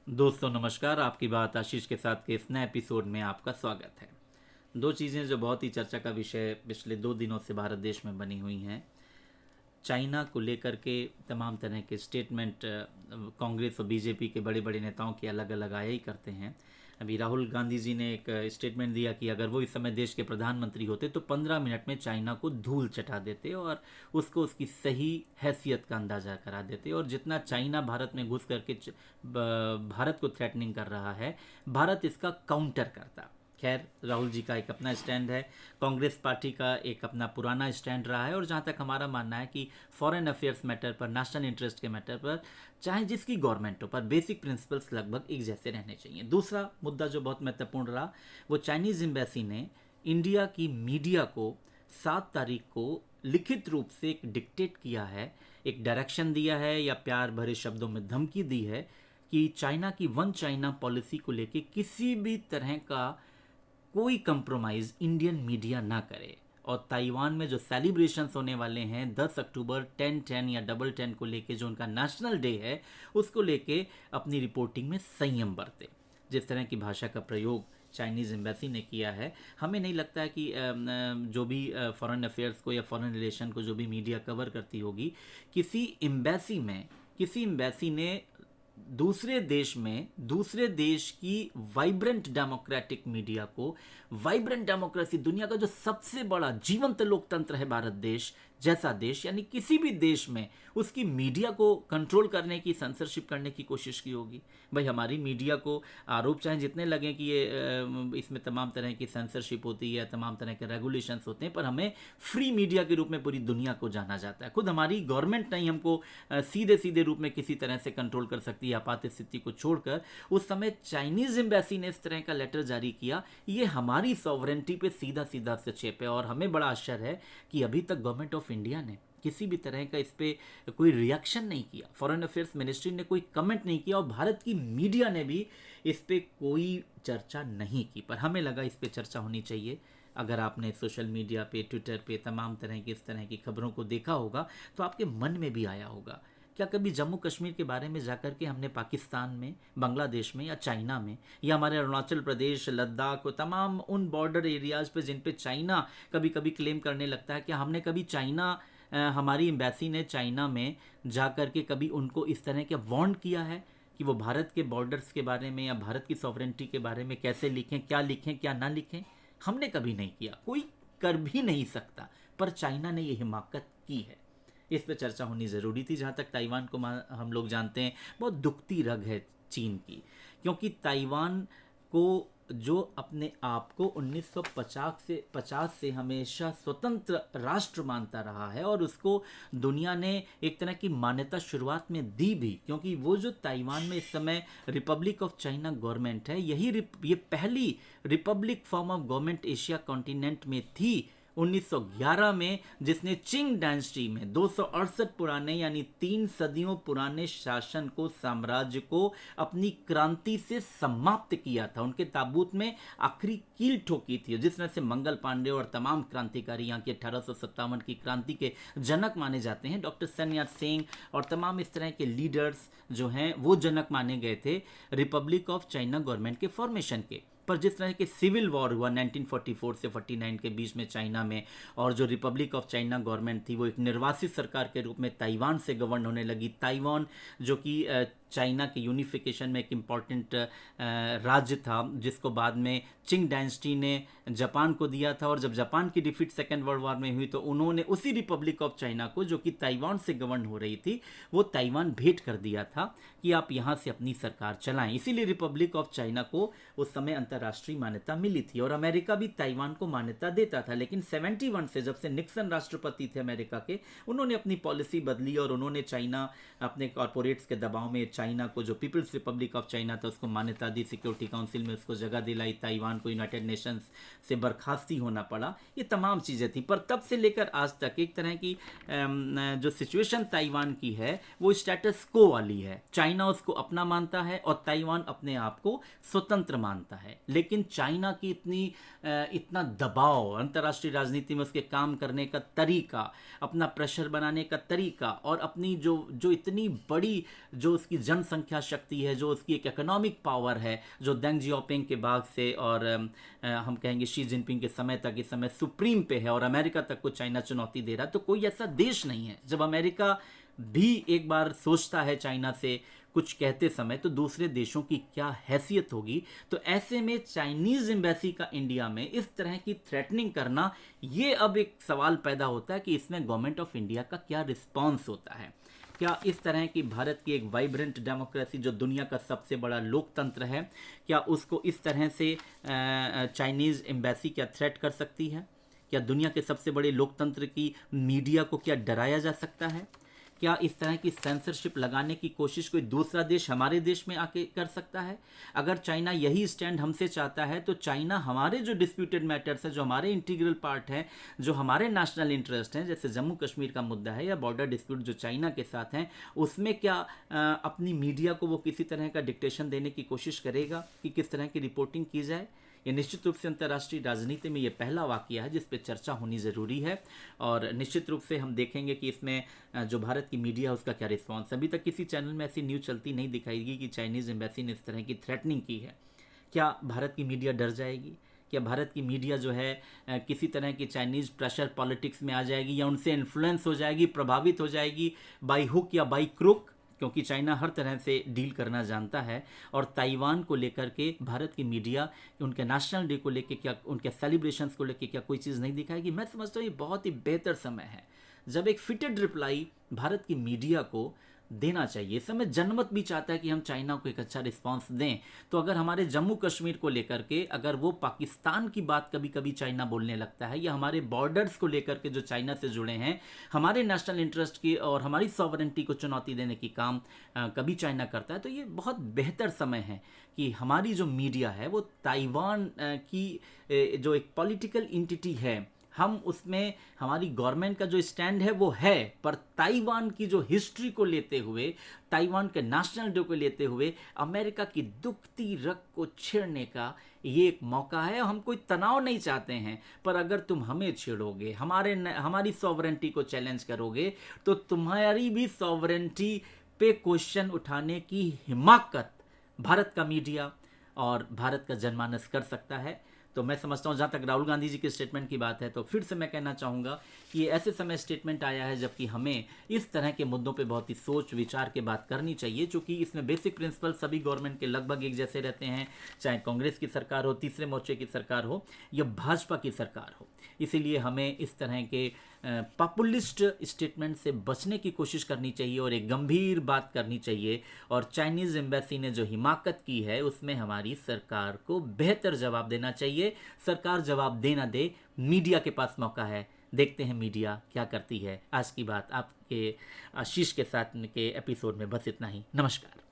दोस्तों नमस्कार। आपकी बात आशीष के साथ के इस नए एपिसोड में आपका स्वागत है। दो चीज़ें जो बहुत ही चर्चा का विषय पिछले 2 दिनों से भारत देश में बनी हुई हैं। चाइना को लेकर के तमाम तरह के स्टेटमेंट कांग्रेस और बीजेपी के बड़े बड़े नेताओं के अलग अलग आया ही करते हैं। अभी राहुल गांधी जी ने एक स्टेटमेंट दिया कि अगर वो इस समय देश के प्रधानमंत्री होते तो 15 मिनट में चाइना को धूल चटा देते और उसको उसकी सही हैसियत का अंदाज़ा करा देते। और जितना चाइना भारत में घुस करके भारत को थ्रेटनिंग कर रहा है, भारत इसका काउंटर करता। खैर, राहुल जी का एक अपना स्टैंड है, कांग्रेस पार्टी का एक अपना पुराना स्टैंड रहा है। और जहाँ तक हमारा मानना है कि फॉरेन अफेयर्स मैटर पर, नेशनल इंटरेस्ट के मैटर पर, चाहे जिसकी गवर्नमेंट हो, पर बेसिक प्रिंसिपल्स लगभग एक जैसे रहने चाहिए। दूसरा मुद्दा जो बहुत महत्वपूर्ण रहा, वो चाइनीज़ एम्बेसी ने इंडिया की मीडिया को 7 तारीख को लिखित रूप से एक डिक्टेट किया है, एक डायरेक्शन दिया है या प्यार भरे शब्दों में धमकी दी है कि चाइना की वन चाइना पॉलिसी को लेके किसी भी तरह का कोई कंप्रोमाइज़ इंडियन मीडिया ना करे। और ताइवान में जो सेलिब्रेशंस होने वाले हैं 10 अक्टूबर 10-10 या डबल 10 को लेके, जो उनका नेशनल डे है, उसको लेके अपनी रिपोर्टिंग में संयम बरते। जिस तरह की भाषा का प्रयोग चाइनीज़ एम्बेसी ने किया है, हमें नहीं लगता है कि जो भी फॉरेन अफेयर्स को या फॉरेन रिलेशन को जो भी मीडिया कवर करती होगी, किसी एम्बेसी ने दूसरे देश में दूसरे देश की वाइब्रेंट डेमोक्रेटिक मीडिया को, वाइब्रेंट डेमोक्रेसी, दुनिया का जो सबसे बड़ा जीवंत लोकतंत्र है भारत देश जैसा देश, यानी किसी भी देश में उसकी मीडिया को कंट्रोल करने की, सेंसरशिप करने की कोशिश की होगी। भाई, हमारी मीडिया को आरोप चाहे जितने लगे कि ये इसमें तमाम तरह की सेंसरशिप होती है, तमाम तरह के रेगुलेशंस होते हैं, पर हमें फ्री मीडिया के रूप में पूरी दुनिया को जाना जाता है। खुद हमारी गवर्नमेंट नहीं हमको सीधे सीधे रूप में किसी तरह से कंट्रोल कर सकती है आपात स्थिति को छोड़कर। उस समय चाइनीज़ एम्बेसी ने इस तरह का लेटर जारी किया, ये हमारी सॉवरेंटी पे सीधा सीधा हस्तक्षेप है। और हमें बड़ा आश्चर्य है कि अभी तक गवर्नमेंट ऑफ इंडिया ने किसी भी तरह का इस पर कोई रिएक्शन नहीं किया, फॉरेन अफेयर्स मिनिस्ट्री ने कोई कमेंट नहीं किया और भारत की मीडिया ने भी इस पर कोई चर्चा नहीं की। पर हमें लगा इस पर चर्चा होनी चाहिए। अगर आपने सोशल मीडिया पे, ट्विटर पे तमाम तरह की इस तरह की खबरों को देखा होगा तो आपके मन में भी आया होगा, क्या कभी जम्मू कश्मीर के बारे में जाकर के हमने पाकिस्तान में, बांग्लादेश में या चाइना में, या हमारे अरुणाचल प्रदेश, लद्दाख, तमाम उन बॉर्डर एरियाज़ पे जिन पे चाइना कभी कभी क्लेम करने लगता है, क्या हमने कभी हमारी एम्बेसी ने चाइना में जाकर के कभी उनको इस तरह के वार्न किया है कि वो भारत के बॉर्डर्स के बारे में या भारत की सॉवरेंटी के बारे में कैसे लिखें, क्या ना लिखें? हमने कभी नहीं किया, कोई कर भी नहीं सकता, पर चाइना ने ये हिमाकत की है। इस पर चर्चा होनी ज़रूरी थी। जहाँ तक ताइवान को हम लोग जानते हैं, बहुत दुखती रग है चीन की, क्योंकि ताइवान को जो अपने आप को 1950 से हमेशा स्वतंत्र राष्ट्र मानता रहा है, और उसको दुनिया ने एक तरह की मान्यता शुरुआत में दी भी, क्योंकि वो जो ताइवान में इस समय रिपब्लिक ऑफ चाइना गवर्नमेंट है, ये पहली Republic form of government Asia continent में थी 1911 में, जिसने चिंग डायनेस्टी में 268 पुराने यानी 3 सदियों पुराने शासन को, साम्राज्य को अपनी क्रांति से समाप्त किया था। उनके ताबूत में आखिरी कील ठोकी थी, जिसमें से मंगल पांडे और तमाम क्रांतिकारी यहाँ की 1857 की क्रांति के जनक माने जाते हैं। डॉक्टर सन यात सेंग और तमाम इस तरह के लीडर्स जो हैं वो जनक माने गए थे रिपब्लिक ऑफ चाइना गवर्नमेंट के फॉर्मेशन के। पर जिस तरह के सिविल वॉर हुआ 1944 से 49 के बीच में चाइना में, और जो रिपब्लिक ऑफ चाइना गवर्नमेंट थी वो एक निर्वासित सरकार के रूप में ताइवान से गवर्न होने लगी। ताइवान जो कि चाइना के यूनिफिकेशन में एक इम्पॉर्टेंट राज्य था, जिसको बाद में चिंग डायनेस्टी ने जापान को दिया था। और जब जापान की डिफीट सेकेंड वर्ल्ड वॉर में हुई तो उन्होंने उसी रिपब्लिक ऑफ चाइना को, जो कि ताइवान से गवर्न हो रही थी, वो ताइवान भेंट कर दिया था कि आप यहाँ से अपनी सरकार चलाएं। इसीलिए रिपब्लिक ऑफ चाइना को उस समय अंतर्राष्ट्रीय मान्यता मिली थी, और अमेरिका भी ताइवान को मान्यता देता था। लेकिन 71 से, जब से निक्सन राष्ट्रपति थे अमेरिका के, उन्होंने अपनी पॉलिसी बदली और उन्होंने चाइना, अपने कॉरपोरेट्स के दबाव में चाइना को, जो पीपल्स रिपब्लिक ऑफ चाइना था, उसको मान्यता दी, सिक्योरिटी काउंसिल में उसको जगह दिलाई, ताइवान को यूनाइटेड नेशंस से बर्खास्ती होना पड़ा। ये तमाम चीज़ें थी। पर तब से लेकर आज तक एक तरह की जो सिचुएशन ताइवान की है वो स्टेटस को वाली है। चाइना उसको अपना मानता है और ताइवान अपने आप को स्वतंत्र मानता है। लेकिन चाइना की इतना दबाव, अंतर्राष्ट्रीय राजनीति में उसके काम करने का तरीका, अपना प्रेशर बनाने का तरीका, और अपनी जो इतनी बड़ी जो उसकी जनसंख्या शक्ति है, जो उसकी एक इकोनॉमिक पावर है, जो देंग जियाओपिंग के बाद से और हम कहेंगे शी जिनपिंग के समय तक इस समय सुप्रीम पे है और अमेरिका तक को चाइना चुनौती दे रहा है, तो कोई ऐसा देश नहीं है। जब अमेरिका भी एक बार सोचता है चाइना से कुछ कहते समय तो दूसरे देशों की क्या हैसियत होगी। तो ऐसे में चाइनीज एम्बेसी का इंडिया में इस तरह की थ्रेटनिंग करना, ये अब एक सवाल पैदा होता है कि इसमें गवर्नमेंट ऑफ इंडिया का क्या रिस्पॉन्स होता है। क्या इस तरह की भारत की एक वाइब्रेंट डेमोक्रेसी जो दुनिया का सबसे बड़ा लोकतंत्र है, क्या उसको इस तरह से चाइनीज एम्बेसी क्या थ्रेट कर सकती है? क्या दुनिया के सबसे बड़े लोकतंत्र की मीडिया को क्या डराया जा सकता है? क्या इस तरह की सेंसरशिप लगाने की कोशिश कोई दूसरा देश हमारे देश में आके कर सकता है? अगर चाइना यही स्टैंड हमसे चाहता है तो चाइना हमारे जो डिस्प्यूटेड मैटर्स है, जो हमारे इंटीग्रल पार्ट हैं, जो हमारे नेशनल इंटरेस्ट हैं, जैसे जम्मू कश्मीर का मुद्दा है या बॉर्डर डिस्प्यूट जो चाइना के साथ हैं, उसमें क्या अपनी मीडिया को वो किसी तरह का डिक्टेशन देने की कोशिश करेगा कि किस तरह की रिपोर्टिंग की जाए? ये निश्चित रूप से अंतर्राष्ट्रीय राजनीति में ये पहला वाकया है जिस पे चर्चा होनी ज़रूरी है और निश्चित रूप से हम देखेंगे कि इसमें जो भारत की मीडिया है उसका क्या रिस्पॉन्स। अभी तक किसी चैनल में ऐसी न्यूज़ चलती नहीं दिखाएगी कि चाइनीज़ एम्बेसी ने इस तरह की थ्रेटनिंग की है। क्या भारत की मीडिया डर जाएगी? क्या भारत की मीडिया जो है किसी तरह की चाइनीज़ प्रेशर पॉलिटिक्स में आ जाएगी या उनसे इन्फ्लुएंस हो जाएगी, प्रभावित हो जाएगी बाई हुक या बाई क्रुक? क्योंकि चाइना हर तरह से डील करना जानता है और ताइवान को लेकर के भारत की मीडिया उनके नेशनल डे को लेकर क्या, उनके सेलिब्रेशंस को लेकर क्या कोई चीज़ नहीं दिखाएगी? मैं समझता हूँ ये बहुत ही बेहतर समय है जब एक फिटेड रिप्लाई भारत की मीडिया को देना चाहिए। इस समय जनमत भी चाहता है कि हम चाइना को एक अच्छा रिस्पांस दें। तो अगर हमारे जम्मू कश्मीर को लेकर के अगर वो पाकिस्तान की बात कभी कभी चाइना बोलने लगता है या हमारे बॉर्डर्स को लेकर के जो चाइना से जुड़े हैं, हमारे नेशनल इंटरेस्ट की और हमारी सॉवरेंटी को चुनौती देने की काम कभी चाइना करता है, तो ये बहुत बेहतर समय है कि हमारी जो मीडिया है वो ताइवान की जो एक पॉलिटिकल एंटिटी है, हम उसमें हमारी गवर्नमेंट का जो स्टैंड है वो है, पर ताइवान की जो हिस्ट्री को लेते हुए, ताइवान के नेशनल डे को लेते हुए अमेरिका की दुखती रग को छेड़ने का ये एक मौका है। हम कोई तनाव नहीं चाहते हैं, पर अगर तुम हमें छेड़ोगे, हमारी सॉवरेंटी को चैलेंज करोगे, तो तुम्हारी भी सॉवरेंटी पे क्वेश्चन उठाने की हिमाकत भारत का मीडिया और भारत का जनमानस कर सकता है। तो मैं समझता हूँ जहाँ तक राहुल गांधी जी के स्टेटमेंट की बात है, तो फिर से मैं कहना चाहूँगा कि ये ऐसे समय स्टेटमेंट आया है जबकि हमें इस तरह के मुद्दों पे बहुत ही सोच विचार के बात करनी चाहिए, क्योंकि इसमें बेसिक प्रिंसिपल सभी गवर्नमेंट के लगभग एक जैसे रहते हैं, चाहे कांग्रेस की सरकार हो, तीसरे मोर्चे की सरकार हो या भाजपा की सरकार हो। इसीलिए हमें इस तरह के पॉपुलिस्ट स्टेटमेंट से बचने की कोशिश करनी चाहिए और एक गंभीर बात करनी चाहिए। और चाइनीज़ एम्बेसी ने जो हिमाकत की है उसमें हमारी सरकार को बेहतर जवाब देना चाहिए। सरकार जवाब देना दे, मीडिया के पास मौका है, देखते हैं मीडिया क्या करती है। आज की बात आपके आशीष के साथ के एपिसोड में बस इतना ही। नमस्कार।